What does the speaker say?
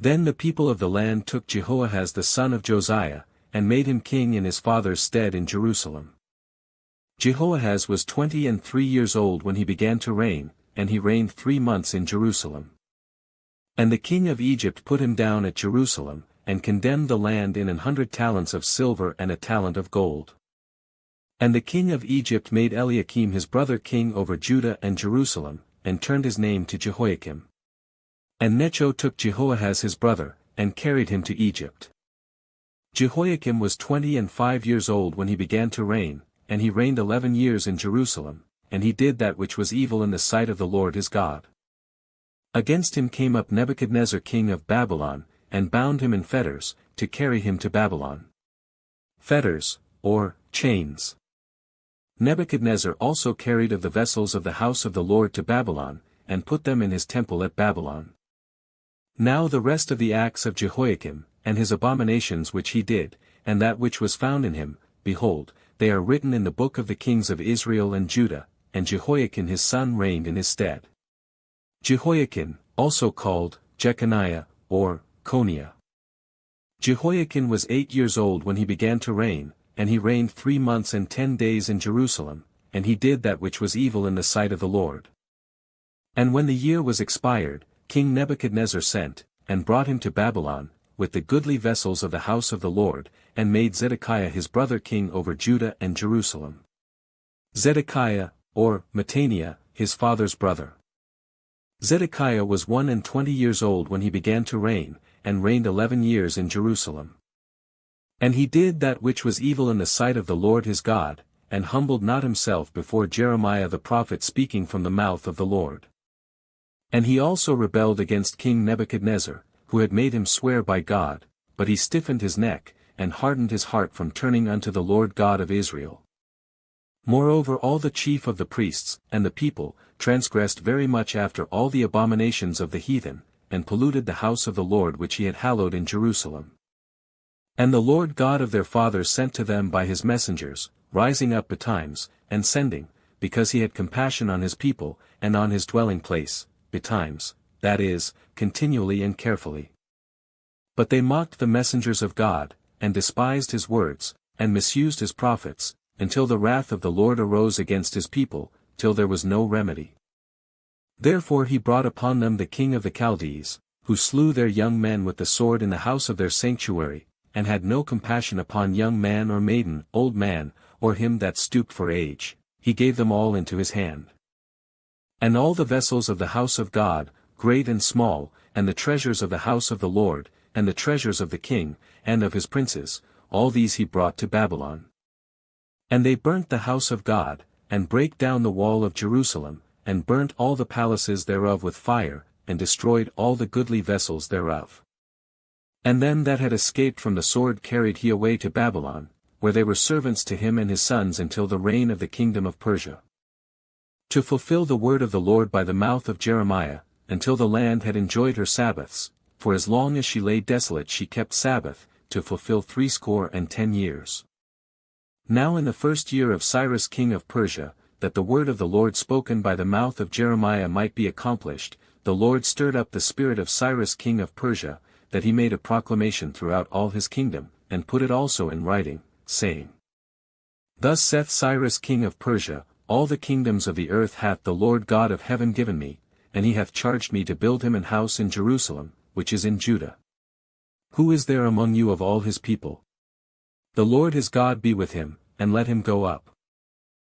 Then the people of the land took Jehoahaz the son of Josiah, and made him king in his father's stead in Jerusalem. Jehoahaz was 23 years old when he began to reign, and he reigned 3 months in Jerusalem. And the king of Egypt put him down at Jerusalem, and condemned the land in 100 talents of silver and a talent of gold. And the king of Egypt made Eliakim his brother king over Judah and Jerusalem, and turned his name to Jehoiakim. And Necho took Jehoahaz his brother, and carried him to Egypt. Jehoiakim was 25 years old when he began to reign, and he reigned 11 years in Jerusalem, and he did that which was evil in the sight of the Lord his God. Against him came up Nebuchadnezzar king of Babylon, and bound him in fetters, to carry him to Babylon. Fetters, or chains. Nebuchadnezzar also carried of the vessels of the house of the Lord to Babylon, and put them in his temple at Babylon. Now the rest of the acts of Jehoiakim, and his abominations which he did, and that which was found in him, behold, they are written in the book of the kings of Israel and Judah, and Jehoiakim his son reigned in his stead. Jehoiakim, also called Jeconiah, or Coniah. Jehoiakim was 8 years old when he began to reign, and he reigned 3 months and 10 days in Jerusalem, and he did that which was evil in the sight of the Lord. And when the year was expired, King Nebuchadnezzar sent, and brought him to Babylon, with the goodly vessels of the house of the Lord, and made Zedekiah his brother king over Judah and Jerusalem. Zedekiah, or Mattaniah, his father's brother. Zedekiah was 21 years old when he began to reign, and reigned 11 years in Jerusalem. And he did that which was evil in the sight of the Lord his God, and humbled not himself before Jeremiah the prophet speaking from the mouth of the Lord. And he also rebelled against King Nebuchadnezzar, who had made him swear by God, but he stiffened his neck, and hardened his heart from turning unto the Lord God of Israel. Moreover all the chief of the priests, and the people, transgressed very much after all the abominations of the heathen, and polluted the house of the Lord which he had hallowed in Jerusalem. And the Lord God of their fathers sent to them by his messengers, rising up betimes, and sending, because he had compassion on his people, and on his dwelling place, betimes, that is, continually and carefully. But they mocked the messengers of God, and despised his words, and misused his prophets, until the wrath of the Lord arose against his people, till there was no remedy. Therefore he brought upon them the king of the Chaldees, who slew their young men with the sword in the house of their sanctuary, and had no compassion upon young man or maiden, old man, or him that stooped for age, he gave them all into his hand. And all the vessels of the house of God, great and small, and the treasures of the house of the Lord, and the treasures of the king, and of his princes, all these he brought to Babylon. And they burnt the house of God, and brake down the wall of Jerusalem, and burnt all the palaces thereof with fire, and destroyed all the goodly vessels thereof. And them that had escaped from the sword carried he away to Babylon, where they were servants to him and his sons until the reign of the kingdom of Persia. To fulfill the word of the Lord by the mouth of Jeremiah, until the land had enjoyed her Sabbaths, for as long as she lay desolate she kept Sabbath, to fulfill 60 years. Now in the 1st year of Cyrus king of Persia, that the word of the Lord spoken by the mouth of Jeremiah might be accomplished, the Lord stirred up the spirit of Cyrus king of Persia, that he made a proclamation throughout all his kingdom, and put it also in writing, saying, Thus saith Cyrus king of Persia, All the kingdoms of the earth hath the Lord God of heaven given me, and he hath charged me to build him an house in Jerusalem, which is in Judah. Who is there among you of all his people? The Lord his God be with him, and let him go up.